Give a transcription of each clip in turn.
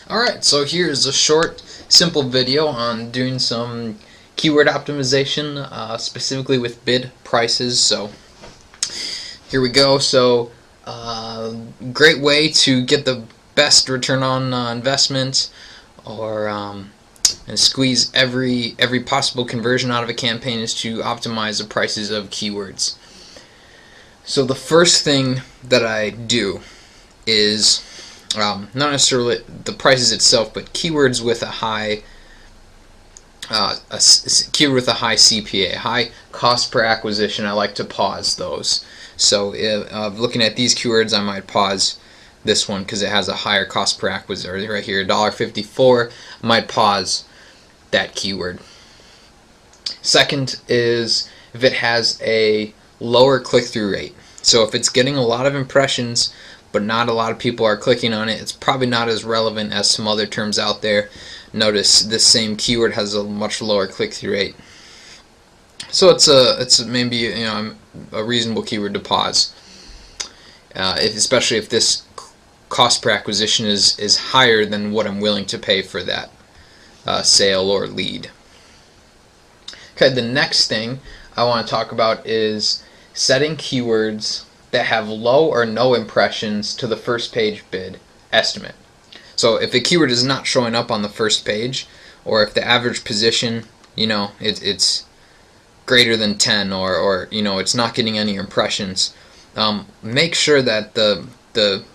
Alright, so here's a short, simple video on doing some keyword optimization, specifically with bid prices. So here we go. So great way to get the best return on investment, or and squeeze every possible conversion out of a campaign, is to optimize the prices of keywords. So the first thing that I do is not necessarily the prices itself, but keywords with a high keyword with a high CPA, high cost per acquisition. I like to pause those. So if looking at these keywords, I might pause this one because it has a higher cost per acquisition. Right here, $1.54. I might pause that keyword. Second is if it has a lower click-through rate. So if it's getting a lot of impressions but not a lot of people are clicking on it, it's probably not as relevant as some other terms out there. Notice this same keyword has a much lower click-through rate. So it's maybe a reasonable keyword to pause, especially if this cost per acquisition is higher than what I'm willing to pay for that sale or lead. Okay, the next thing I want to talk about is setting keywords that have low or no impressions to the first page bid estimate. So if a keyword is not showing up on the first page, or if the average position, it's greater than 10, or it's not getting any impressions, make sure that the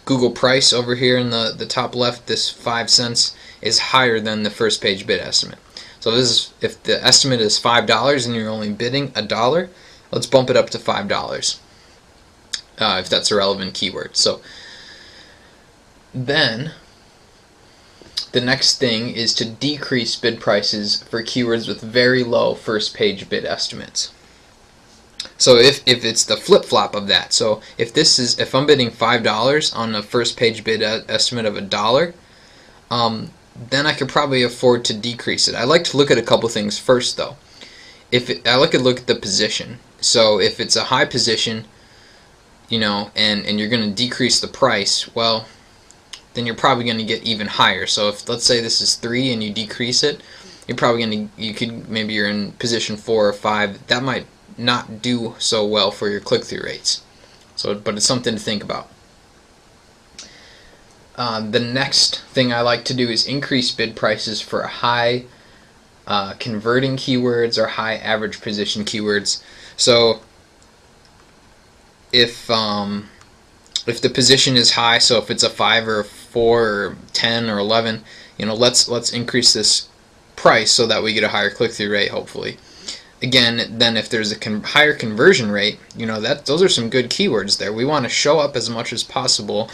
Google price over here in the top left, this 5 cents, is higher than the first page bid estimate. So if the estimate is $5 and you're only bidding $1, let's bump it up to $5 if that's a relevant keyword. So then the next thing is to decrease bid prices for keywords with very low first page bid estimates. So if it's the flip-flop of that, so if I'm bidding $5 on a first page bid estimate of $1, then I could probably afford to decrease it. I like to look at a couple things first, though. I like to look at the position. So if it's a high position, and you're going to decrease the price, well, then you're probably going to get even higher. So if, let's say this is 3 and you decrease it, you're probably going to, maybe you're in position 4 or 5. That might not do so well for your click-through rates. But it's something to think about. The next thing I like to do is increase bid prices for high converting keywords or high average position keywords. So if the position is high, so if it's a 5 or a 4 or 10 or 11, let's increase this price so that we get a higher click-through rate, hopefully. Again, then if there's a higher conversion rate, those are some good keywords there. We want to show up as much as possible,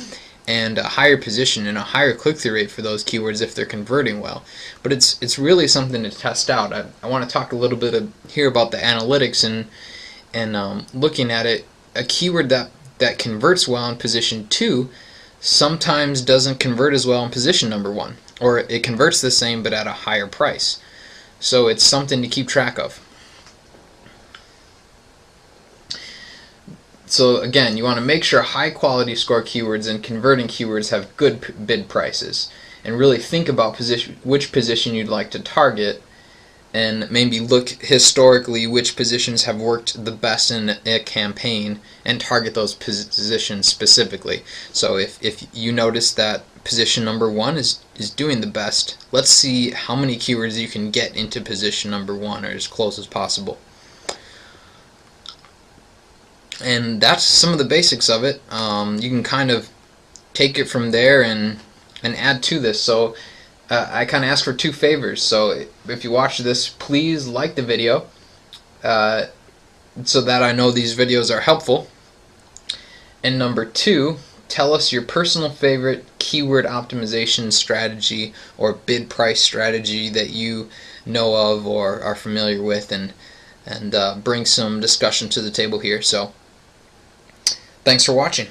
and a higher position and a higher click-through rate for those keywords if they're converting well. But it's really something to test out. I want to talk a little bit here about the analytics and looking at it. A keyword that converts well in position 2 sometimes doesn't convert as well in position number 1, or it converts the same but at a higher price. So it's something to keep track of. So again, you want to make sure high quality score keywords and converting keywords have good bid prices, and really think about which position you'd like to target, and maybe look historically which positions have worked the best in a campaign and target those positions specifically. So if you notice that position number 1 is doing the best, let's see how many keywords you can get into position number 1 or as close as possible. And that's some of the basics of it. You can kind of take it from there and add to this. So I kind of ask for 2 favors. So if you watch this, please like the video so that I know these videos are helpful. And number 2, tell us your personal favorite keyword optimization strategy or bid price strategy that you know of or are familiar with, and bring some discussion to the table here. So thanks for watching.